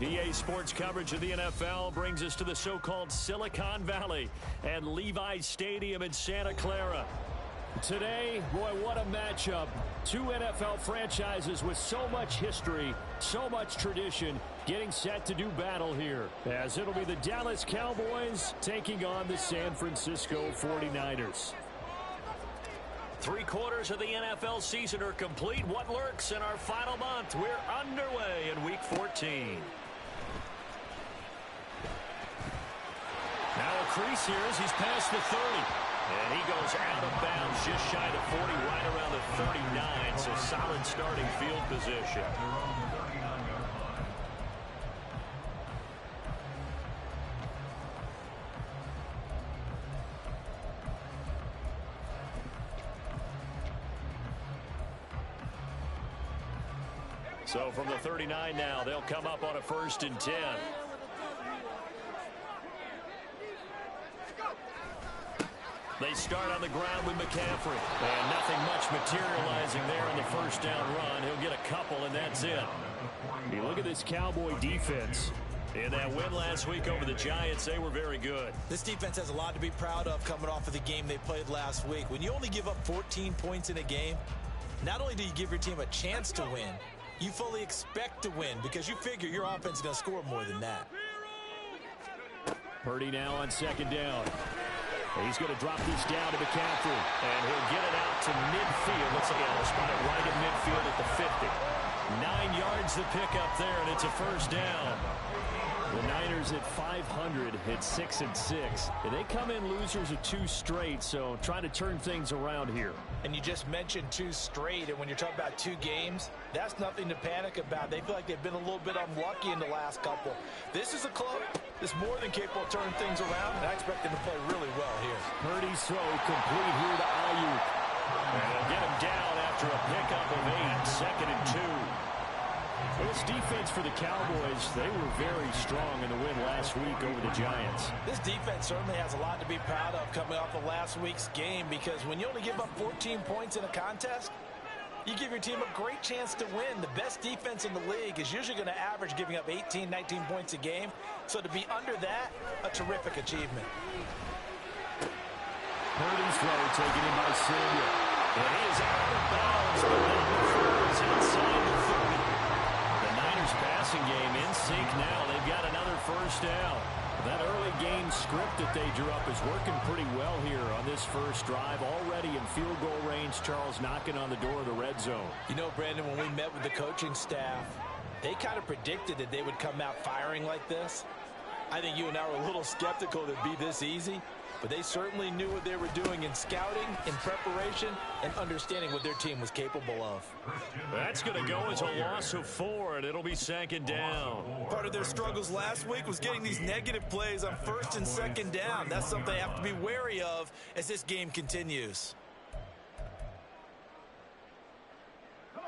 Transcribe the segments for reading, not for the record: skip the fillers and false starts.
EA Sports coverage of the NFL brings us to the so-called Silicon Valley and Levi's Stadium in Santa Clara. Today, boy, what a matchup. Two NFL franchises with so much history, so much tradition, getting set to do battle here, as it'll be the Dallas Cowboys taking on the San Francisco 49ers. 3/4 of the NFL season are complete. What lurks in our final month? We're underway in Week 14. Now a crease here as he's past the 30. And he goes out of bounds just shy of 40, right around the 39. So solid starting field position. So from the 39 now, they'll come up on a 1st and 10. They start on the ground with McCaffrey. And nothing much materializing there in the first down run. He'll get a couple, and that's it. You look at this Cowboy defense. In that win last week over the Giants, they were very good. This defense has a lot to be proud of coming off of the game they played last week. When you only give up 14 points in a game, not only do you give your team a chance to win, you fully expect to win because you figure your offense is going to score more than that. Purdy now on 2nd down. He's going to drop this down to McCaffrey, and he'll get it out to midfield. Looks like he'll spot it right in midfield at the 50. 9 yards to pick up there, and it's a 1st down. The Niners at 500 hit 6 and 6. And they come in losers of 2 straight, so trying to turn things around here. And you just mentioned 2 straight, and when you're talking about 2 games, that's nothing to panic about. They feel like they've been a little bit unlucky in the last couple. This is a club that's more than capable of turning things around, and I expect them to play really well here. Purdy's throw complete here to Ayuk. And they'll get him down after a pickup of 8, 2nd and 2. Well, this defense for the Cowboys, they were very strong in the win last week over the Giants. This defense certainly has a lot to be proud of coming off of last week's game because when you only give up 14 points in a contest, you give your team a great chance to win. The best defense in the league is usually going to average giving up 18, 19 points a game. So to be under that, a terrific achievement. Purdy's throw taken in by Samuel. And he is out of bounds, but not before he's inside the 30. Passing game in sync now. They've got another 1st down. That early game script that they drew up is working pretty well here on this first drive. Already in field goal range, Charles knocking on the door of the red zone. You know, Brandon, when we met with the coaching staff, they kind of predicted that they would come out firing like this. I think you and I were a little skeptical that it'd be this easy, but they certainly knew what they were doing in scouting, in preparation, and understanding what their team was capable of. That's going to go as a loss of 4, and it'll be 2nd down. Part of their struggles last week was getting these negative plays on 1st and 2nd down. That's something they have to be wary of as this game continues.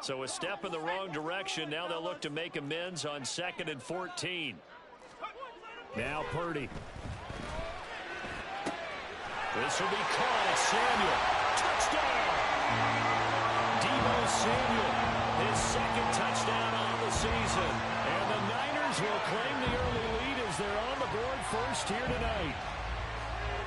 So a step in the wrong direction. Now they'll look to make amends on 2nd and 14. Now Purdy. This will be caught at Samuel. Touchdown! Deebo Samuel, his 2nd touchdown on the season. And the Niners will claim the early lead as they're on the board first here tonight.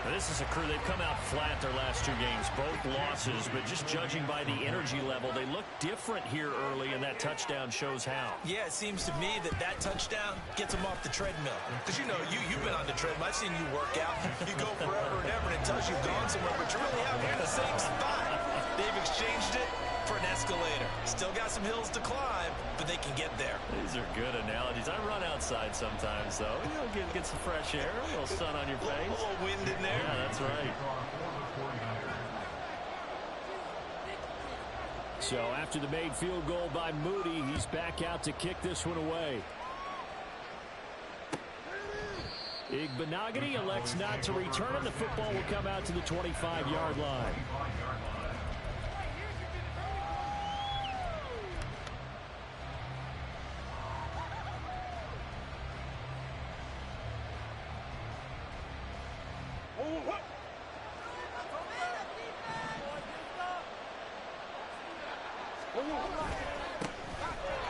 Now, this is a crew, they've come out flat their last 2 games, both losses, but just judging by the energy level, they look different here early, and that touchdown shows how. Yeah, it seems to me that touchdown gets them off the treadmill. Because, you know, you've been on the treadmill. I've seen you work out. You go forever and ever, and it tells you've gone somewhere, but you really haven't. You're in the same spot. They've exchanged it for an escalator. Still got some hills to climb, but they can get there. These are good analogies. I run outside sometimes, though. You know, get some fresh air, a little sun on your face. A little wind in there. Yeah, that's right. So after the made field goal by Moody, he's back out to kick this one away. Igbenogany elects not to return, and the football will come out to the 25-yard line.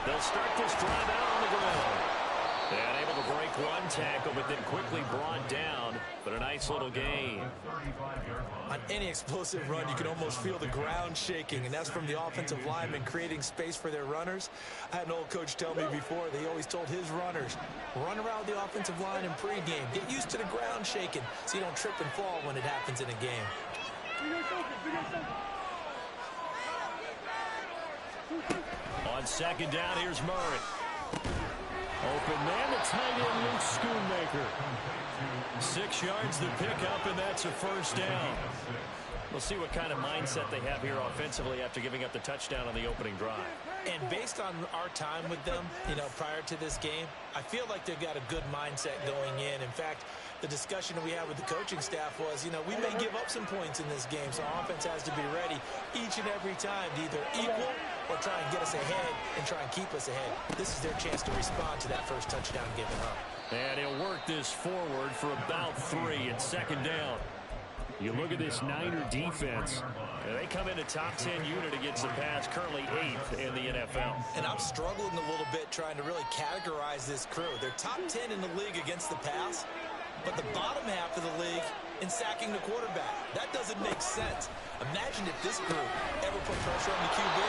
They'll start this drive out on the ground. And able to break one tackle, but then quickly brought down. But a nice little gain. On any explosive run, you can almost feel the ground shaking, and that's from the offensive linemen creating space for their runners. I had an old coach tell me before, they always told his runners, run around the offensive line in pregame. Get used to the ground shaking so you don't trip and fall when it happens in a game. On second down, here's Murray. Open man, the tight end, Luke Schoonmaker. 6 yards to pick up, and that's a first down. We'll see what kind of mindset they have here offensively after giving up the touchdown on the opening drive. And based on our time with them, prior to this game, I feel like they've got a good mindset going in. In fact, the discussion that we had with the coaching staff was, we may give up some points in this game, so offense has to be ready each and every time to either equal or try and get us ahead and try and keep us ahead. This is their chance to respond to that first touchdown given up. And he'll work this forward for about 3 and second down. You look at this Niner defense. They come in a top 10 unit against the pass, currently 8th in the NFL. And I'm struggling a little bit trying to really categorize this crew. They're top 10 in the league against the pass, but the bottom half of the league in sacking the quarterback. That doesn't make sense. Imagine if this group ever put pressure on the QB,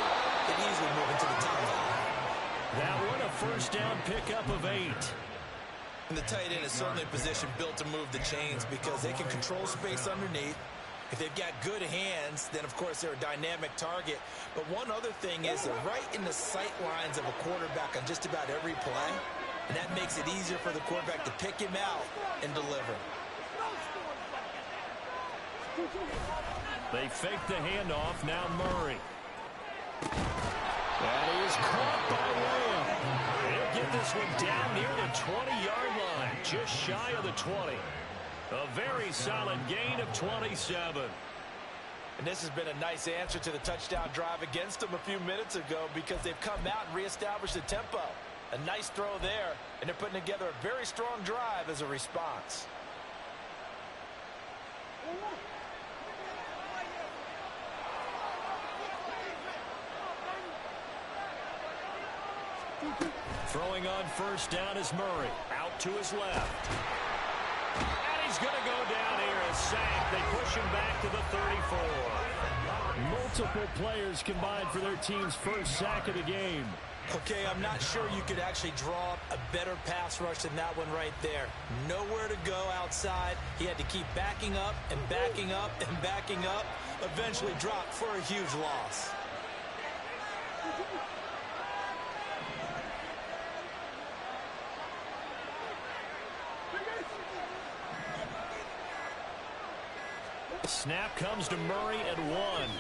they'd easily move into the top 5. That one a first down pickup of 8. And the tight end is certainly a position built to move the chains because they can control space underneath. If they've got good hands, then, of course, they're a dynamic target. But one other thing is they're right in the sight lines of a quarterback on just about every play. And that makes it easier for the quarterback to pick him out and deliver. They fake the handoff. Now Murray. That is caught by Lamb. They'll get this one down near the 20-yard line, just shy of the 20. A very solid gain of 27. And this has been a nice answer to the touchdown drive against them a few minutes ago because they've come out and reestablished the tempo. A nice throw there, and they're putting together a very strong drive as a response. Throwing on first down is Murray. Out to his left. And he's going to go down here, a sack. They push him back to the 34. Multiple players combined for their team's first sack of the game. Okay, I'm not sure you could actually draw up a better pass rush than that one right there. Nowhere to go outside. He had to keep backing up and backing up and backing up. Eventually dropped for a huge loss. Snap comes to Murray at 1.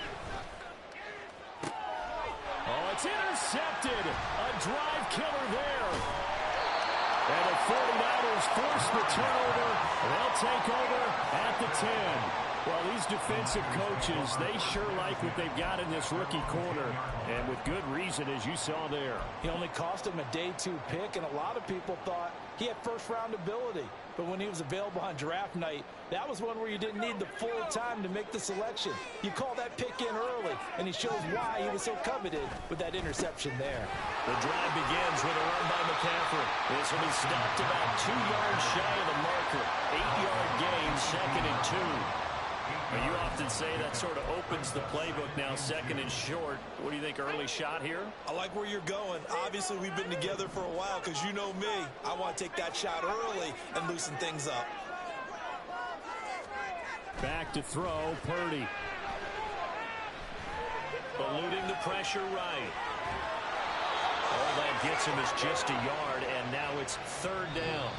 Oh, it's intercepted. A drive killer there. And the 49ers force the turnover. They'll take over at the 10. Well, these defensive coaches, they sure like what they've got in this rookie corner. And with good reason, as you saw there. He only cost him a day 2 pick, and a lot of people thought he had first-round ability. But when he was available on draft night, that was one where you didn't need the full time to make the selection. You call that pick in early, and he shows why he was so coveted with that interception there. The drive begins with a run by McCaffrey. This will be stopped about 2 yards shy of the marker. 8-yard gain, 2nd and 2. Well, you often say that sort of opens the playbook now, 2nd and short. What do you think, early shot here? I like where you're going. Obviously, we've been together for a while because you know me. I want to take that shot early and loosen things up. Back to throw, Purdy. eluding the pressure right. All that gets him is just a yard, and now it's third down.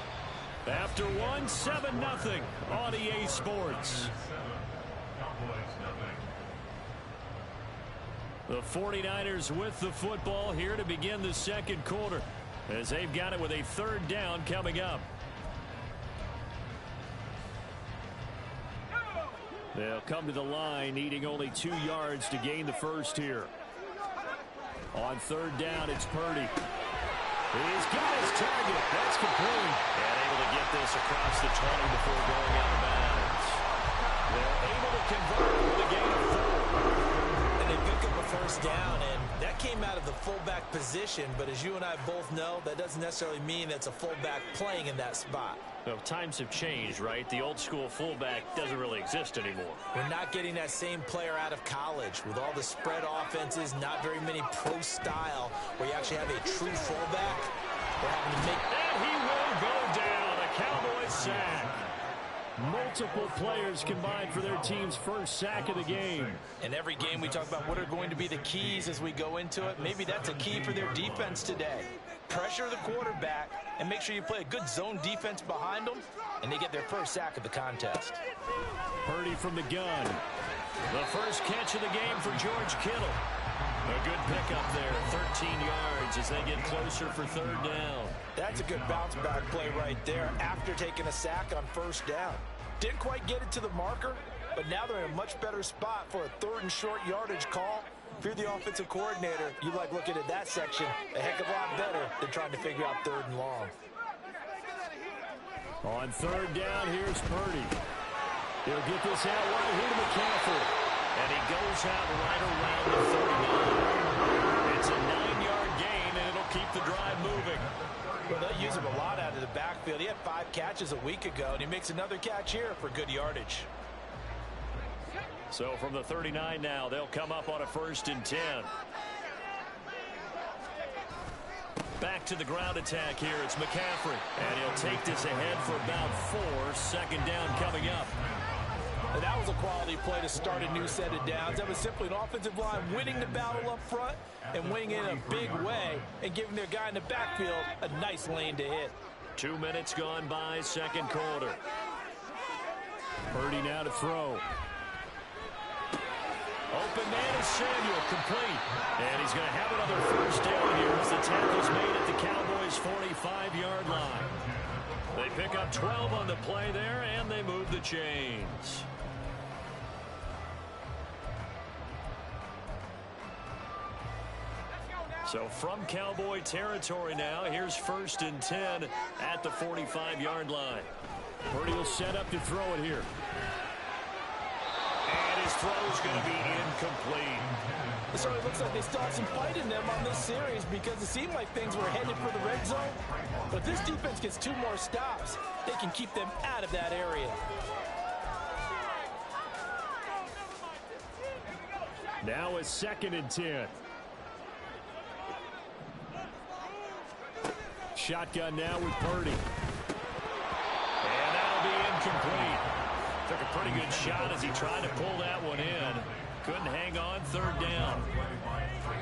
After one, 7-0 on EA Sports. The 49ers with the football here to begin the second quarter, as they've got it with a third down coming up. They'll come to the line needing only 2 yards to gain the first here. On third down, it's Purdy. He's got his target. That's complete. And able to get this across the 20 before going out of bounds. They're able to convert with a gain of 4. And they pick up a first down, and that came out of the fullback position. But as you and I both know, that doesn't necessarily mean that's a fullback playing in that spot. Well, times have changed, right? The old school fullback doesn't really exist anymore. We're not getting that same player out of college with all the spread offenses, not very many pro style where you actually have a true fullback. We're having to make... And he will go down. A Cowboys sack. Multiple players combined for their team's first sack of the game. In every game we talk about what are going to be the keys as we go into it. Maybe that's a key for their defense today. Pressure the quarterback and make sure you play a good zone defense behind them, and they get their first sack of the contest. Purdy from the gun. The first catch of the game for George Kittle. A good pickup there, 13 yards as they get closer for third down. That's a good bounce back play right there after taking a sack on first down. Didn't quite get it to the marker, but now they're in a much better spot for a third and short yardage call. If you're the offensive coordinator, you like looking at that section a heck of a lot better than trying to figure out third and long. On third down, here's Purdy. He'll get this out right here to McCaffrey. And he goes out right around the 39. It's a 9-yard gain, and it'll keep the drive moving. Well, they'll use him a lot out of the backfield. He had 5 catches a week ago, and he makes another catch here for good yardage. So from the 39 now, they'll come up on a 1st and 10. Back to the ground attack here. It's McCaffrey. And he'll take this ahead for about 4. Second down coming up. And that was a quality play to start a new set of downs. That was simply an offensive line winning the battle up front and winning in a big way and giving their guy in the backfield a nice lane to hit. 2 minutes gone by, second quarter. Purdy now to throw. Open man is Samuel, complete. And he's going to have another first down here as the tackle's made at the Cowboys' 45-yard line. They pick up 12 on the play there, and they move the chains. So from Cowboy territory now, here's 1st and 10 at the 45-yard line. Purdy will set up to throw it here. And his throw's going to be incomplete. It certainly looks like they still have some fight in them on this series because it seemed like things were headed for the red zone. But if this defense gets 2 more stops, they can keep them out of that area. Now a 2nd and 10. Shotgun now with Purdy. And that'll be incomplete. Took a pretty good shot as he tried to pull that one in. Couldn't hang on, 3rd down.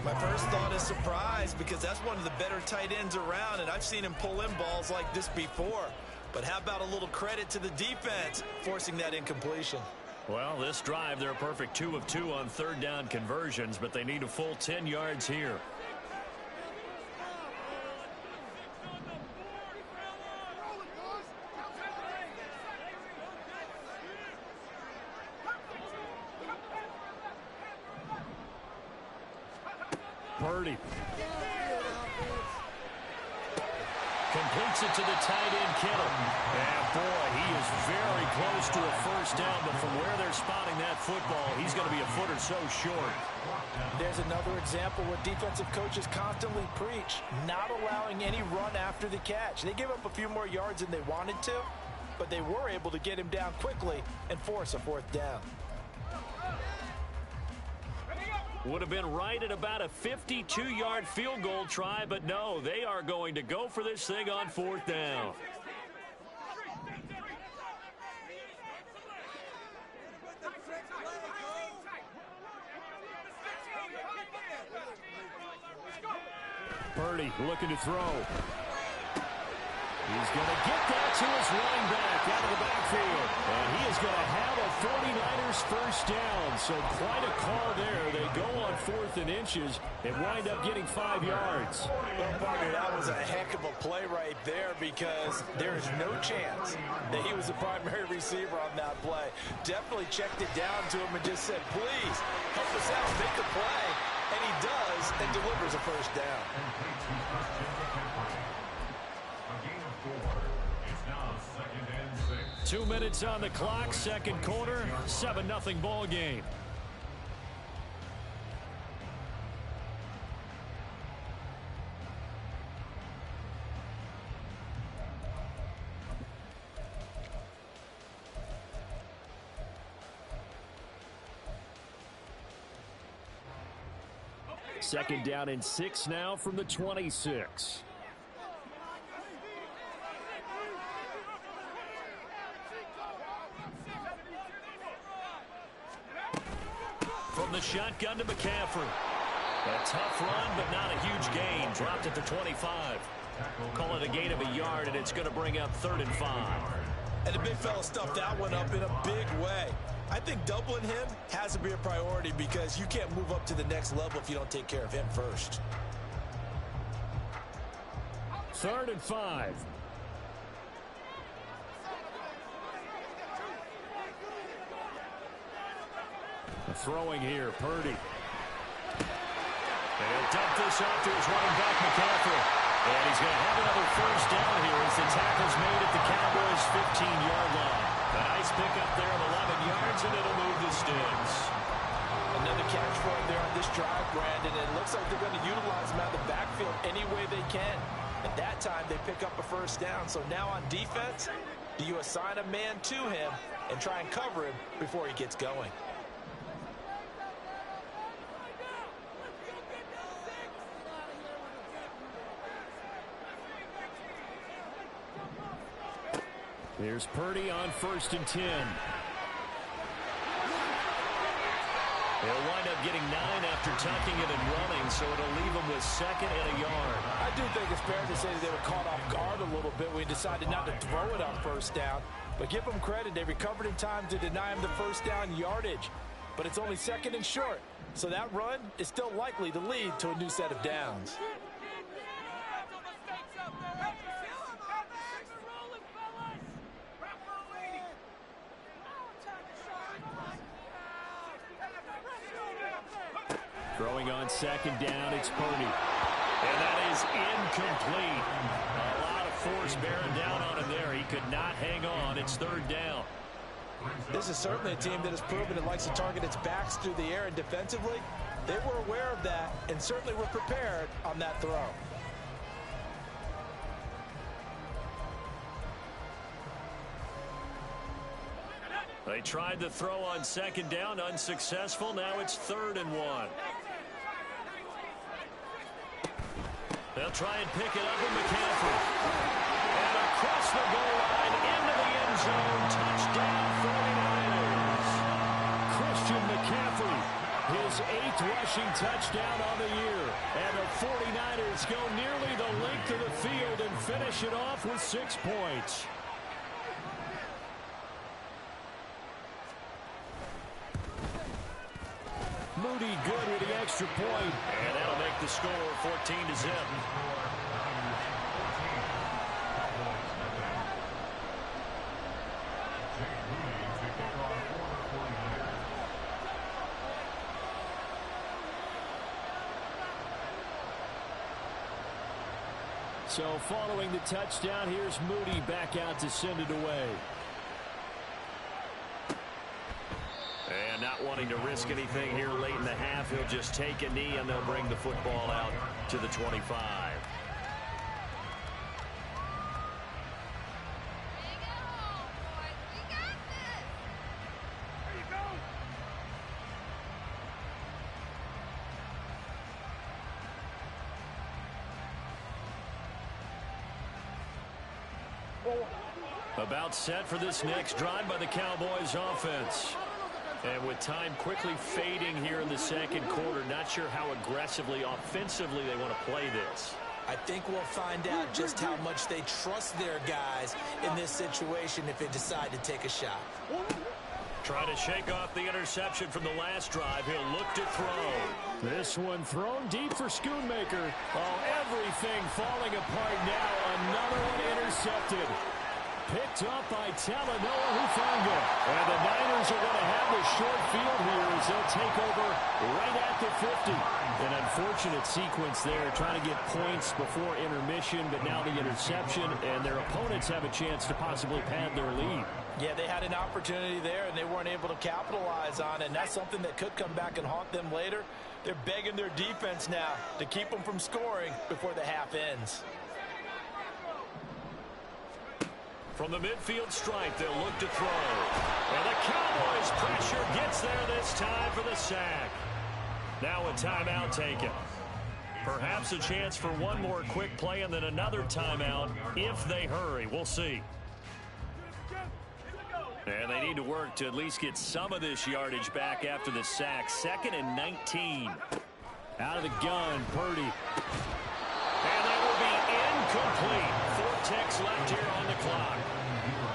My first thought is surprise because that's one of the better tight ends around, and I've seen him pull in balls like this before. But how about a little credit to the defense forcing that incompletion? Well, this drive, they're a perfect 2 of 2 on 3rd down conversions, but they need a full 10 yards here. Purdy. Completes it to the tight end, Kittle. And boy, he is very close to a first down, but from where they're spotting that football, he's going to be a foot or so short. There's another example where defensive coaches constantly preach, not allowing any run after the catch. They give up a few more yards than they wanted to, but they were able to get him down quickly and force a 4th down. Would have been right at about a 52-yard field goal try, but no, they are going to go for this thing on 4th down. Purdy looking to throw. He's going to get that to his running back out of the backfield. And he is going to have a 49ers first down. So quite a call there. They go on 4th and inches and wind up getting 5 yards. Well, partner, that was a heck of a play right there because there is no chance that he was the primary receiver on that play. Definitely checked it down to him and just said, please, help us out, make a play. And he does and delivers a first down. 2 minutes on the clock, second quarter, 7-0 ball game. Second down and 6 now from the 26. From the shotgun to McCaffrey. A tough run, but not a huge gain. Dropped at the 25. Call it a gain of a yard, and it's going to bring up 3rd and 5. And the big fella stuffed that one up in a big way. I think doubling him has to be a priority because you can't move up to the next level if you don't take care of him first. 3rd and 5. Throwing here, Purdy. They'll dump this off to his running back, McCaffrey. And he's going to have another first down here as the tackle's made at the Cowboys' 15-yard line. A nice pickup there of 11 yards, and it'll move the Sticks. Another catch for him there on this drive, Brandon. And it looks like they're going to utilize him out of the backfield any way they can. At that time, they pick up a first down. So now on defense, do you assign a man to him and try and cover him before he gets going? Here's Purdy on 1st and 10. They'll wind up getting 9 after tucking it and running, so it'll leave them with 2nd and a yard. I do think it's fair to say that they were caught off guard a little bit when he decided not to throw it on first down. But give them credit, they recovered in time to deny him the first down yardage. But it's only 2nd and short, so that run is still likely to lead to a new set of downs. Throwing on 2nd down, it's Purdy. And that is incomplete. A lot of force bearing down on him there. He could not hang on. It's 3rd down. This is certainly a team that has proven it likes to target its backs through the air, and defensively, they were aware of that and certainly were prepared on that throw. They tried the throw on 2nd down, unsuccessful. Now it's 3rd and 1. They'll try and pick it up with McCaffrey. And across the goal line, into the end zone, touchdown 49ers. Christian McCaffrey, his 8th rushing touchdown on the year. And the 49ers go nearly the length of the field and finish it off with 6 points. Moody good with the extra point. And that'll make the score 14-0. So following the touchdown, here's Moody back out to send it away. And not wanting to risk anything here late in the half, he'll just take a knee and they'll bring the football out to the 25. About set for this next drive by the Cowboys offense. And with time quickly fading here in the second quarter, not sure how aggressively, offensively they want to play this. I think we'll find out just how much they trust their guys in this situation if they decide to take a shot. Trying to shake off the interception from the last drive. He'll look to throw. This one thrown deep for Schoonmaker. Oh, everything falling apart now. Another one intercepted. Picked up by Talanoa Hufanga. And the Niners are going to have the short field here as they'll take over right at the 50. An unfortunate sequence there, trying to get points before intermission, but now the interception, and their opponents have a chance to possibly pad their lead. Yeah, they had an opportunity there, and they weren't able to capitalize on it, and that's something that could come back and haunt them later. They're begging their defense now to keep them from scoring before the half ends. From the midfield stripe, they'll look to throw. And the Cowboys' pressure gets there this time for the sack. Now a timeout taken. Perhaps a chance for one more quick play and then another timeout if they hurry. We'll see. And they need to work to at least get some of this yardage back after the sack. 2nd and 19. Out of the gun, Purdy. And that will be incomplete. 4 ticks left here on the clock.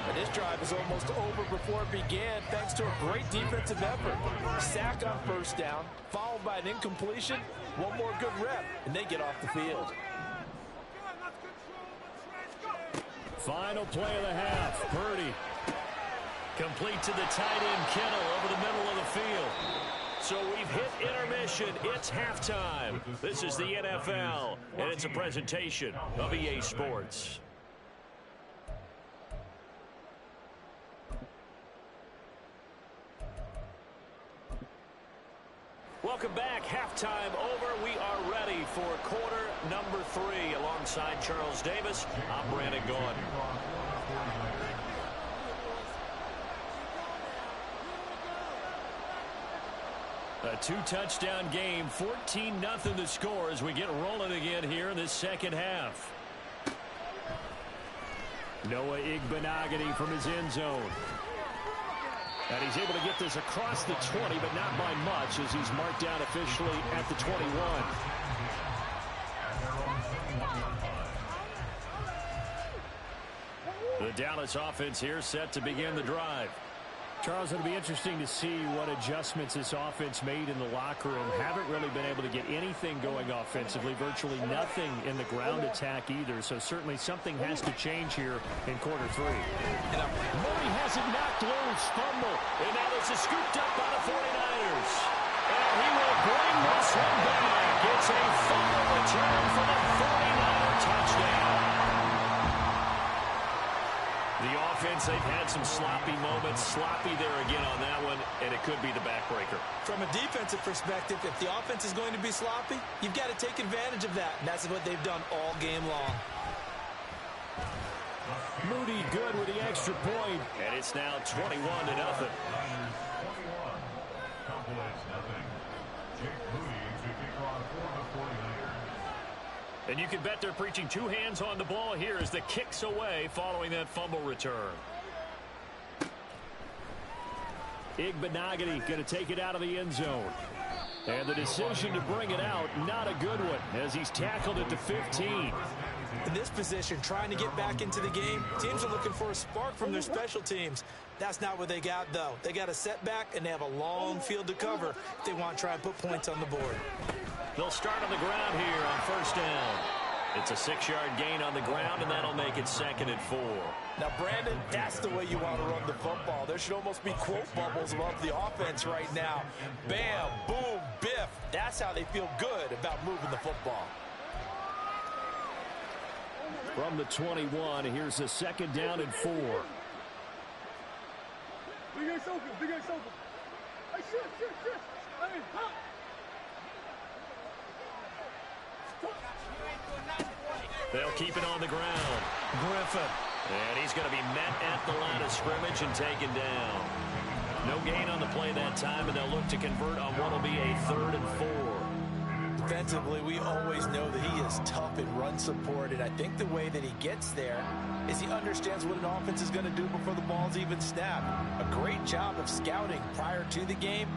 And this drive is almost over before it began thanks to a great defensive effort. Sack on first down, followed by an incompletion. One more good rep, and they get off the field. Final play of the half. Purdy. Complete to the tight end, Kittle, over the middle of the field. So we've hit intermission. It's halftime. This is the NFL, and it's a presentation of EA Sports. Welcome back. Halftime over. We are ready for quarter number 3. Alongside Charles Davis, I'm Brandon Gaudin. A 2-touchdown game, 14-0 the score as we get rolling again here in this second half. Noah Igbinoghene from his end zone. And he's able to get this across the 20, but not by much as he's marked down officially at the 21. The Dallas offense here set to begin the drive. Charles, it'll be interesting to see what adjustments this offense made in the locker room. Haven't really been able to get anything going offensively, virtually nothing in the ground attack either. So certainly something has to change here in quarter 3. Murray has it knocked loose, fumble. And now this is scooped up by the 49ers. And he will bring this one back. It's a fumble return for the 49er touchdown. The offense, they've had some sloppy moments. Sloppy there again on that one, and it could be the backbreaker. From a defensive perspective, if the offense is going to be sloppy, you've got to take advantage of that. And that's what they've done all game long. Moody good with the extra point. And it's now 21-0. And you can bet they're preaching 2 hands on the ball here as the kick's away following that fumble return. Igbinoghene going to take it out of the end zone. And the decision to bring it out, not a good one, as he's tackled at the 15. In this position, trying to get back into the game, teams are looking for a spark from their special teams. That's not what they got, though. They got a setback, and they have a long field to cover if they want to try and put points on the board. They'll start on the ground here on first down. It's a 6-yard gain on the ground, and that'll make it 2nd and 4. Now, Brandon, that's the way you want to run the football. There should almost be quote bubbles above the offense right now. Bam, boom, biff. That's how they feel good about moving the football. From the 21, here's a 2nd down and 4. Big A's open, Big A's open. Hey, shit. Hey, hop. They'll keep it on the ground. Griffin. And he's going to be met at the line of scrimmage and taken down. No gain on the play that time, and they'll look to convert on what will be a 3rd and 4. Defensively, we always know that he is tough in run support, and I think the way that he gets there is he understands what an offense is going to do before the ball's even snapped. A great job of scouting prior to the game,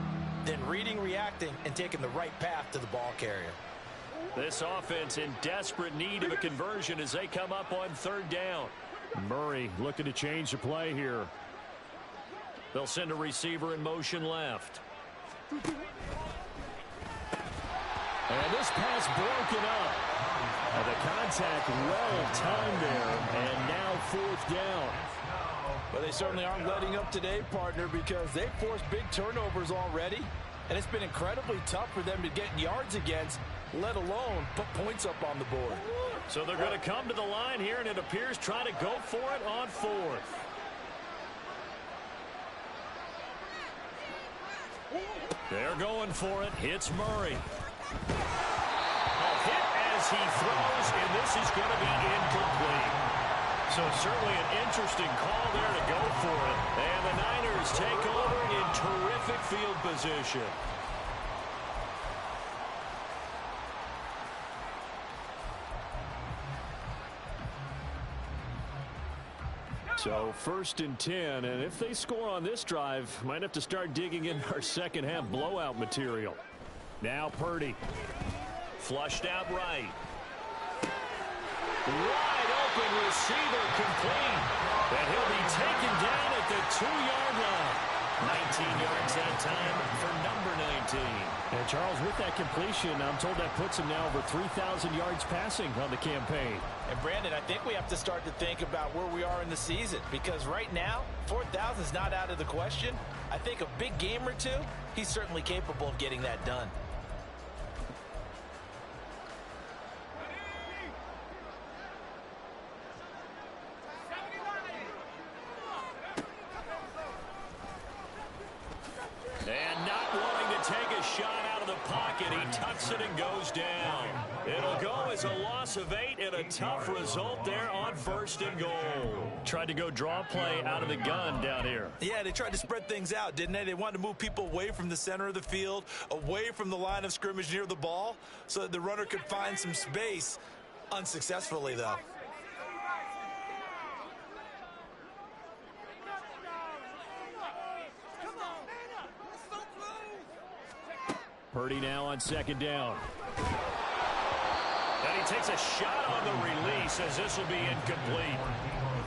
then reading, reacting, and taking the right path to the ball carrier. This offense in desperate need of a conversion as they come up on third down. Murray looking to change the play here. They'll send a receiver in motion left. And this pass broken up. And the contact well timed there. And now fourth down. Well, they certainly aren't letting up today, partner, because they've forced big turnovers already. And it's been incredibly tough for them to get yards against, let alone put points up on the board. So they're going to come to the line here, and it appears try to go for it on fourth. They're going for it. Hits Murray. A hit as he throws, and this is going to be incomplete. So certainly an interesting call there to go for it. And the Niners take over in terrific field position. So first and 10, and if they score on this drive, might have to start digging in our second half blowout material. Now Purdy. Flushed out right. Wide open receiver complete. And he'll be taken down at the 2-yard line. 19 yards that time for number 19. And Charles, with that completion, I'm told that puts him now over 3,000 yards passing on the campaign. And Brandon, I think we have to start to think about where we are in the season, because right now 4,000 is not out of the question. I think a big game or two, he's certainly capable of getting that done. And not wanting to take a shot out of the pocket, he tucks it and goes down. It'll go as a loss of 8 and a tough result there on first and goal. Tried to go draw play out of the gun down here. Yeah, they tried to spread things out, didn't they? They wanted to move people away from the center of the field, away from the line of scrimmage near the ball, so that the runner could find some space. Unsuccessfully, though. Purdy now on second down. And he takes a shot on the release as this will be incomplete.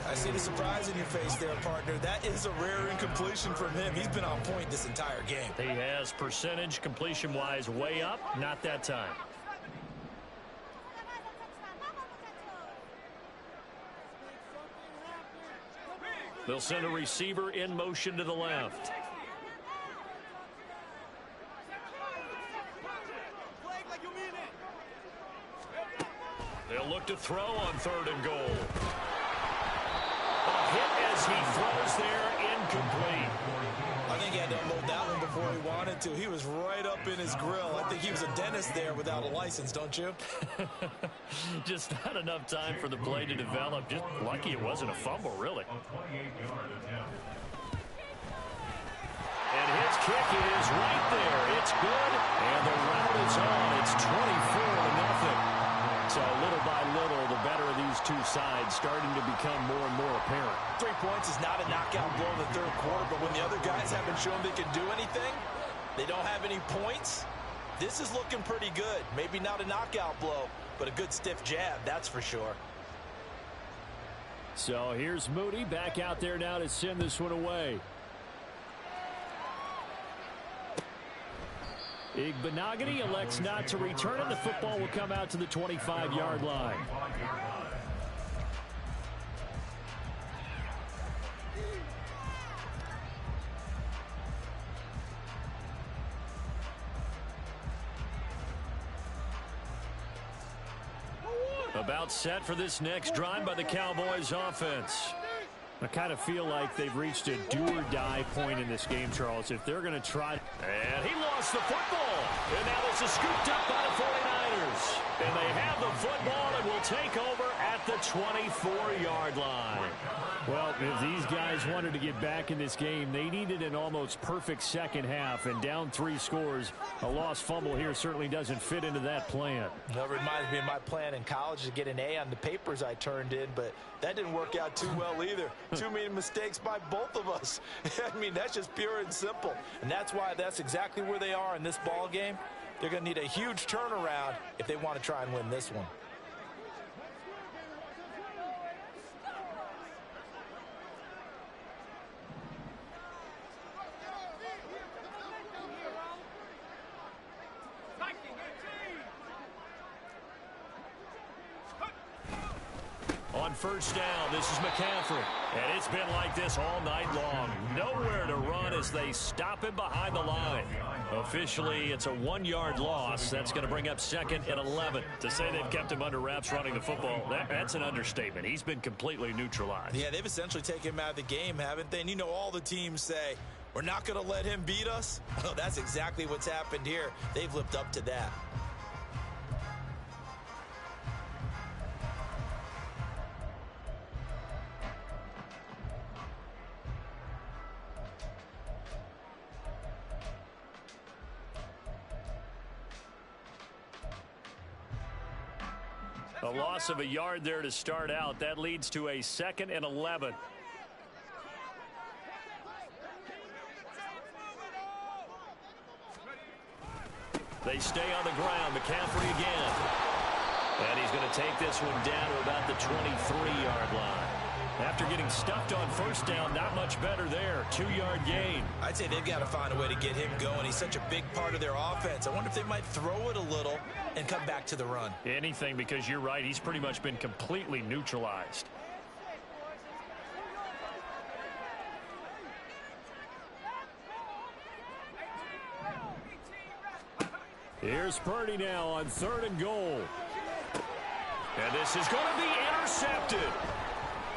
I see the surprise in your face there, partner. That is a rare incompletion from him. He's been on point this entire game. He has percentage completion-wise way up, not that time. They'll send a receiver in motion to the left. They'll look to throw on third and goal. A hit as he throws there, incomplete. I think he had to unload that one before he wanted to. He was right up in his grill. I think he was a dentist there without a license, don't you? Just not enough time for the play to develop. Just lucky it wasn't a fumble, really. And his kick is right there. It's good, and the route is on. It's 24-0. So little by little, the better of these two sides starting to become more and more apparent. 3 points is not a knockout blow in the third quarter, but when the other guys haven't shown they can do anything, they don't have any points, this is looking pretty good. Maybe not a knockout blow, but a good stiff jab, that's for sure. So here's Moody back out there now to send this one away. Igbenogany elects not to return it. The football will come out to the 25-yard line. About set for this next drive by the Cowboys offense. I kind of feel like they've reached a do-or-die point in this game, Charles. If they're going to try... And he lost the football. And now this is scooped up by the 49ers. And they have the football and will take over at the 24-yard line. Well, if these guys wanted to get back in this game, they needed an almost perfect second half. And down 3 scores, a lost fumble here certainly doesn't fit into that plan. That reminds me of my plan in college to get an A on the papers I turned in, but that didn't work out too well either. Too many mistakes by both of us. I mean, that's just pure and simple. And that's why that's exactly where they are in this ball game. They're going to need a huge turnaround if they want to try and win this one. On first down, this is McCaffrey. And it's been like this all night long. Nowhere to run as they stop him behind the line. Officially, it's a 1-yard loss. That's going to bring up 2nd and 11. To say they've kept him under wraps running the football, that's an understatement. He's been completely neutralized. Yeah, they've essentially taken him out of the game, haven't they? And you know all the teams say, we're not going to let him beat us. Well, that's exactly what's happened here. They've lived up to that. A loss of a yard there to start out. That leads to a 2nd and 11. They stay on the ground. McCaffrey again. And he's going to take this one down to about the 23-yard line. After getting stuffed on first down, not much better there. 2-yard gain. I'd say they've got to find a way to get him going. He's such a big part of their offense. I wonder if they might throw it a little and come back to the run. Anything, because you're right. He's pretty much been completely neutralized. Here's Purdy now on 3rd and goal. And this is going to be intercepted.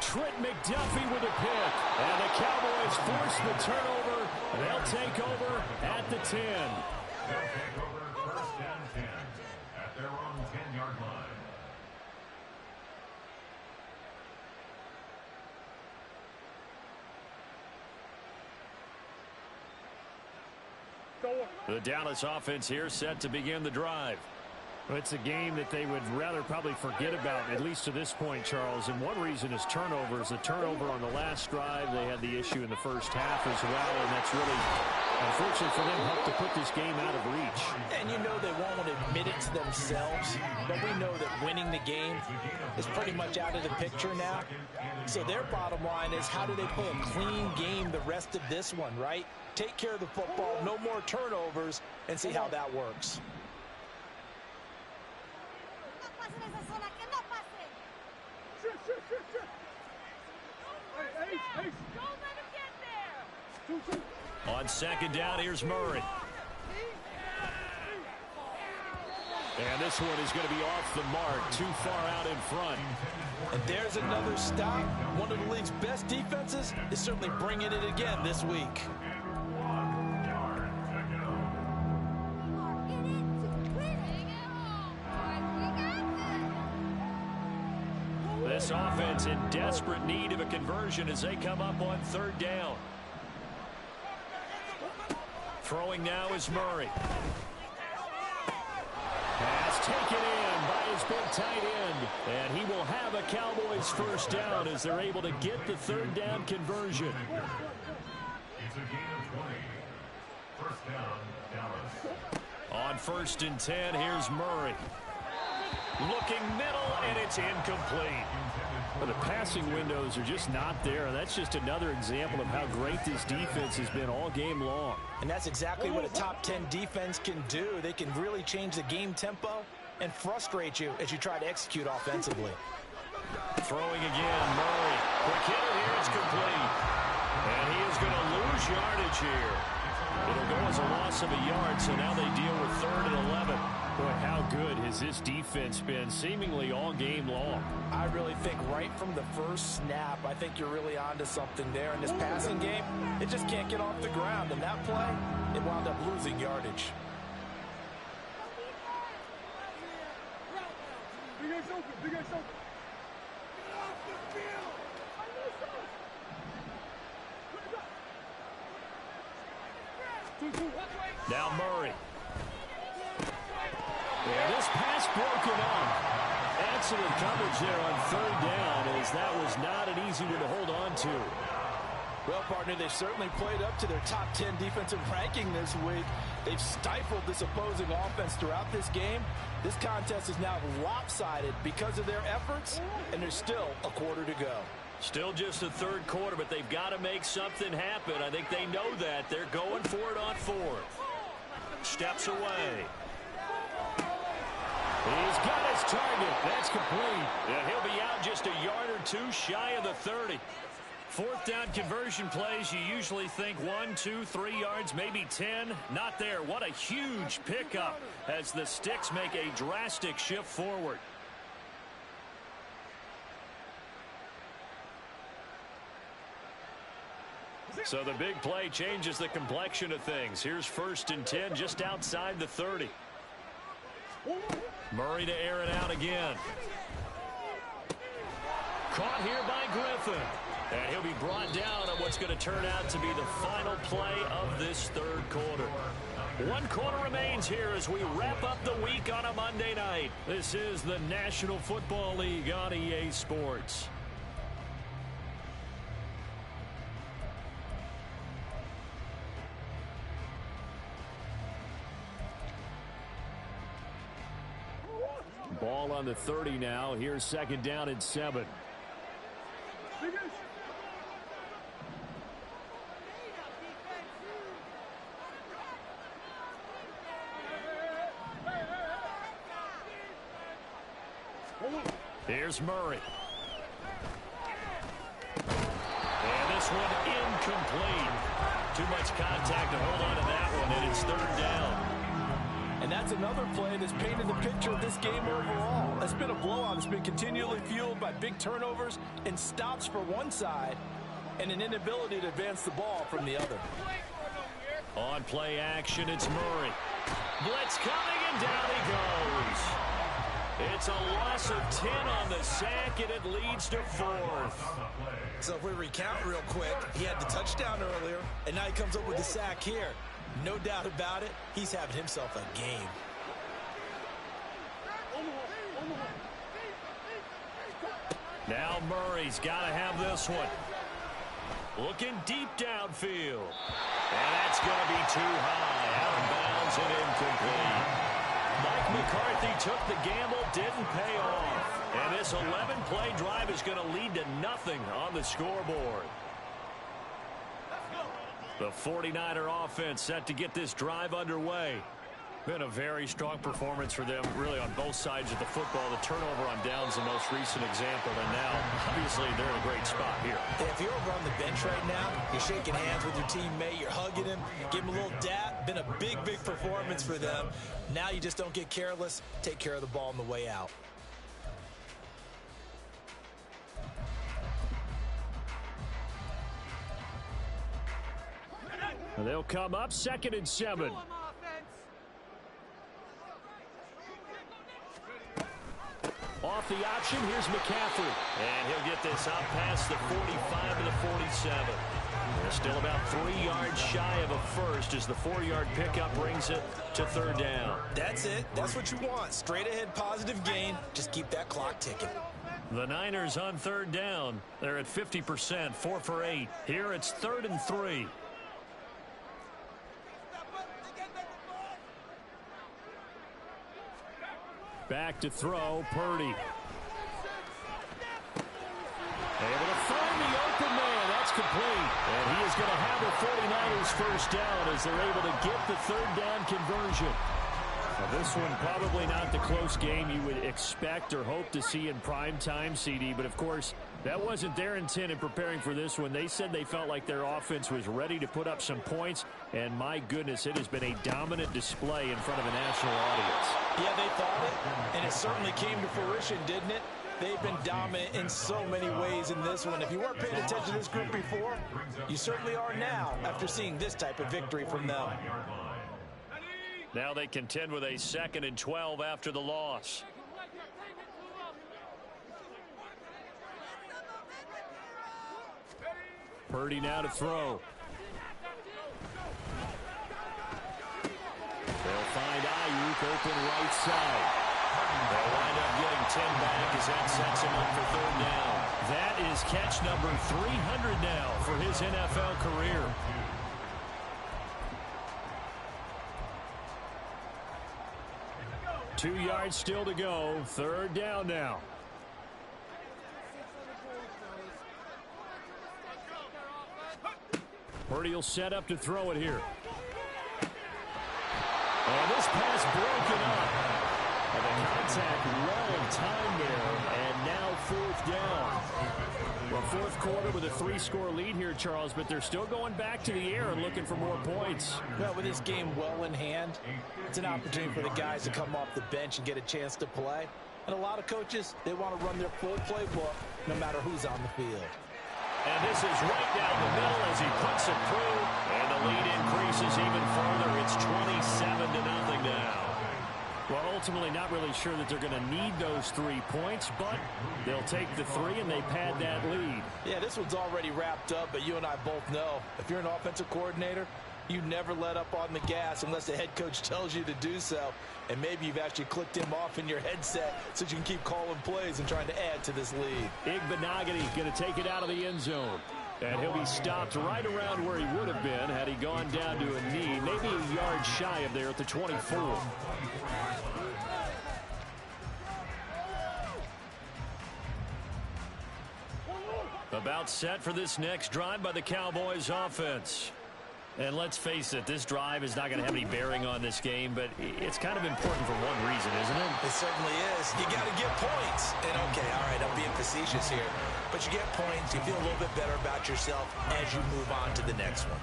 Trent McDuffie with a pick. And the Cowboys force the turnover. They'll take over at the 10. They'll take over 1st and 10 at their own 10-yard line. The Dallas offense here set to begin the drive. Well, it's a game that they would rather probably forget about, at least to this point, Charles. And one reason is turnovers. A turnover on the last drive. They had the issue in the first half as well, and that's really, unfortunately for them, helped to put this game out of reach. And you know they won't admit it to themselves, but we know that winning the game is pretty much out of the picture now. So their bottom line is, how do they play a clean game the rest of this one, right? Take care of the football, no more turnovers, and see how that works. On 2nd down, here's Murray. And this one is going to be off the mark, too far out in front. And there's another stop. One of the league's best defenses is certainly bringing it again this week. This offense in desperate need of a conversion as they come up on 3rd down. Throwing now is Murray. Pass taken in by his big tight end. And he will have a Cowboys first down as they're able to get the 3rd down conversion. It's a gain of 20. 1st down, Dallas. On 1st and 10, here's Murray. Looking middle, and it's incomplete. But the passing windows are just not there, and that's just another example of how great this defense has been all game long. And that's exactly what a top 10 defense can do. They can really change the game tempo and frustrate you as you try to execute offensively. Throwing again, Murray. Quick hitter here, it's complete. And he is going to lose yardage here. It'll go as a loss of a yard, so now they deal with 3rd and 11. Boy, how good has this defense been seemingly all game long? I really think right from the first snap, I think you're really onto something there. In this passing game, it just can't get off the ground. And that play, it wound up losing yardage. Big X open, Big X open. Now Murray. And this pass broken up. Excellent coverage there on 3rd down, as that was not an easy one to hold on to. Well, partner, they've certainly played up to their top 10 defensive ranking this week. They've stifled this opposing offense throughout this game. This contest is now lopsided because of their efforts, and there's still a quarter to go. Still just the third quarter, but they've got to make something happen. I think they know that. They're going for it on fourth. Steps away. He's got his target. That's complete. Yeah, he'll be out just a yard or two shy of the 30. Fourth down conversion plays, you usually think 1, 2, 3 yards, maybe 10. Not there. What a huge pickup as the Sticks make a drastic shift forward. So the big play changes the complexion of things. Here's 1st and 10 just outside the 30. Murray to air it out again. Caught here by Griffin. And he'll be brought down on what's going to turn out to be the final play of this third quarter. 1 quarter remains here as we wrap up the week on a Monday night. This is the National Football League on EA Sports. Ball on the 30 now. Here's 2nd down and 7. Here's Murray. And this one incomplete. Too much contact to hold on to that one, and it's 3rd down. And that's another play that's painted the picture of this game overall. It's been a blowout. It's been continually fueled by big turnovers and stops for one side and an inability to advance the ball from the other. On play action, it's Murray. Blitz coming, and down he goes. It's a loss of 10 on the sack, and it leads to 4th. So if we recount real quick, he had the touchdown earlier, and now he comes up with the sack here. No doubt about it, he's having himself a game. Now Murray's got to have this one. Looking deep downfield. And that's going to be too high. Out of bounds and incomplete. Mike McCarthy took the gamble, didn't pay off. And this 11-play drive is going to lead to nothing on the scoreboard. The 49er offense set to get this drive underway. Been a very strong performance for them, really, on both sides of the football. The turnover on downs, the most recent example, and now, obviously, they're in a great spot here. If you're over on the bench right now, you're shaking hands with your teammate, you're hugging him, give him a little dap. Been a big, big performance for them. Now you just don't get careless. Take care of the ball on the way out. They'll come up 2nd and 7. Off the option, here's McCaffrey. And he'll get this out past the 45 to the 47. They're still about 3 yards shy of a first as the 4-yard pickup brings it to 3rd down. That's it. That's what you want. Straight ahead positive gain. Just keep that clock ticking. The Niners on 3rd down. They're at 50%, 4 for 8. Here it's 3rd and 3. Back to throw, Purdy. Able to find the open man. That's complete. And he is going to have the 49ers first down as they're able to get the 3rd down conversion. Now this one probably not the close game you would expect or hope to see in prime time, CD. But, of course, that wasn't their intent in preparing for this one. They said they felt like their offense was ready to put up some points. And, my goodness, it has been a dominant display in front of a national audience. Yeah, they thought it, and it certainly came to fruition, didn't it? They've been dominant in so many ways in this one. If you weren't paying attention to this group before, you certainly are now after seeing this type of victory from them. Now they contend with a 2nd and 12 after the loss. Purdy now to throw. They'll find Ayuk open right side. They'll wind up getting 10 back as that sets him up for 3rd down. That is catch number 300 now for his his NFL career. Two yards still to go. Third down now. Purdy will set up to throw it here. And this pass broken up. And the contact well in time there. And now fourth down. Well, fourth quarter with a 3-score lead here, Charles, but they're still going back to the air and looking for more points. Well, with this game well in hand, it's an opportunity for the guys to come off the bench and get a chance to play. And a lot of coaches, they want to run their full playbook no matter who's on the field. And this is right down the middle as he puts it through. And the lead increases even further. It's 27-0 now. Well, ultimately not really sure that they're going to need those 3 points, but they'll take the 3 and they pad that lead. Yeah, this one's already wrapped up, but you and I both know if you're an offensive coordinator, you never let up on the gas unless the head coach tells you to do so. And maybe you've actually clicked him off in your headset so you can keep calling plays and trying to add to this lead. Igbinoghene going to take it out of the end zone. And he'll be stopped right around where he would have been had he gone down to a knee, maybe a yard shy of there at the 24. About set for this next drive by the Cowboys offense. And let's face it, this drive is not going to have any bearing on this game, but it's kind of important for one reason, isn't it? It certainly is. You got to get points. And okay, all right, I'm being facetious here. But you get points, you feel a little bit better about yourself as you move on to the next one.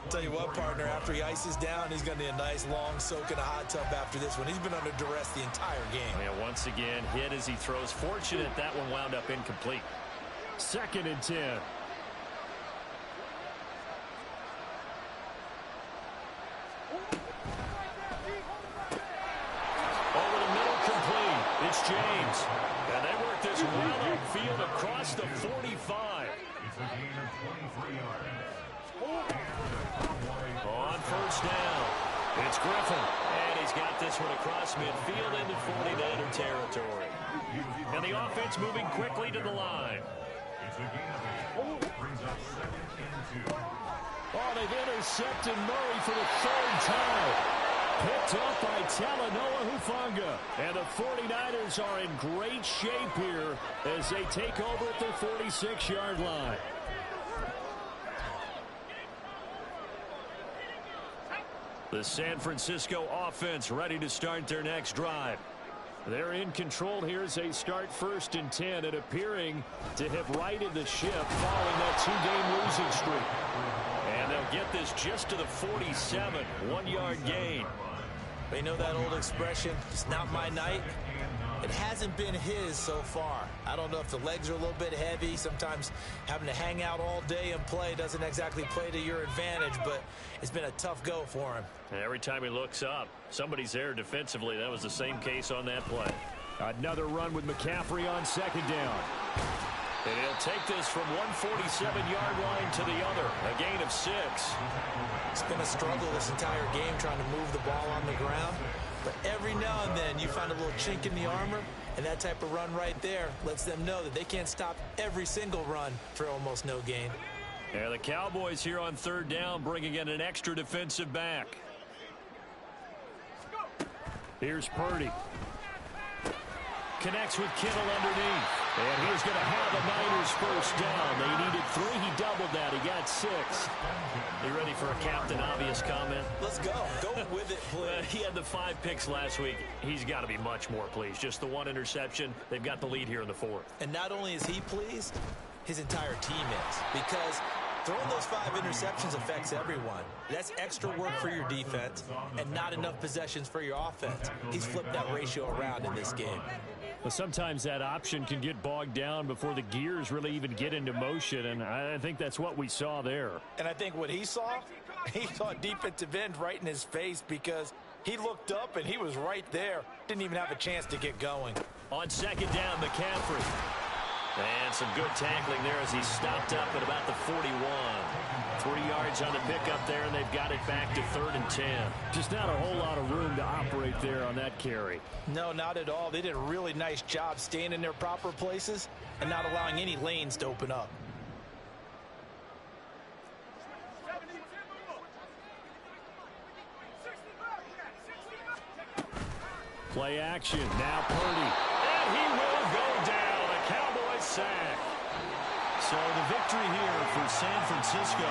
Tell you what, partner, after he ices down, he's going to need a nice long soak in a hot tub after this one. He's been under duress the entire game. Yeah, once again, hit as he throws. Fortunate that one wound up incomplete. 2nd and 10. Over the middle, complete. It's James. And they work this well upfield across the 45. It's a gain of 23 yards. On first down, it's Griffin. And he's got this one across midfield into 49er territory. And the offense moving quickly to the line. It's a gain of 8. Brings up 2nd and 2. Oh, they've intercepted Murray for the 3rd time. Picked off by Talanoa Hufanga. And the 49ers are in great shape here as they take over at their 46-yard line. The San Francisco offense ready to start their next drive. They're in control here as they start 1st and 10 and appearing to have righted the ship following that 2-game losing streak. And they'll get this just to the 47, 1-yard gain. But you know that old expression, it's not my night? It hasn't been his so far. I don't know if the legs are a little bit heavy. Sometimes having to hang out all day and play doesn't exactly play to your advantage, but it's been a tough go for him. Every time he looks up, somebody's there defensively. That was the same case on that play. Another run with McCaffrey on 2nd down. And he'll take this from 147-yard line to the other. A gain of 6. It's been a struggle this entire game trying to move the ball on the ground. But every now and then you find a little chink in the armor, and that type of run right there lets them know that they can't stop every single run for almost no gain. Yeah, the Cowboys here on 3rd down bringing in an extra defensive back. Here's Purdy. Connects with Kittle underneath. And he's going to have the Niners first down. They needed 3. He doubled that. He got 6. You ready for a Captain Obvious comment? Let's go. Go with it, please. He had the 5 picks last week. He's got to be much more pleased. Just the 1 interception. They've got the lead here in the 4th. And not only is he pleased, his entire team is. Because throwing those 5 interceptions affects everyone. That's extra work for your defense and not enough possessions for your offense. He's flipped that ratio around in this game. Well, sometimes that option can get bogged down before the gears really even get into motion, and I think that's what we saw there. And I think what he saw a defensive end right in his face because he looked up and he was right there. Didn't even have a chance to get going. On 2nd down, McCaffrey. And some good tackling there as he stopped up at about the 41. 3 yards on the pickup there, and they've got it back to 3rd and 10. Just not a whole lot of room to operate there on that carry. No, not at all. They did a really nice job staying in their proper places and not allowing any lanes to open up. Play action. Now Purdy. And he will go down. A Cowboys sack. So the victory here for San Francisco.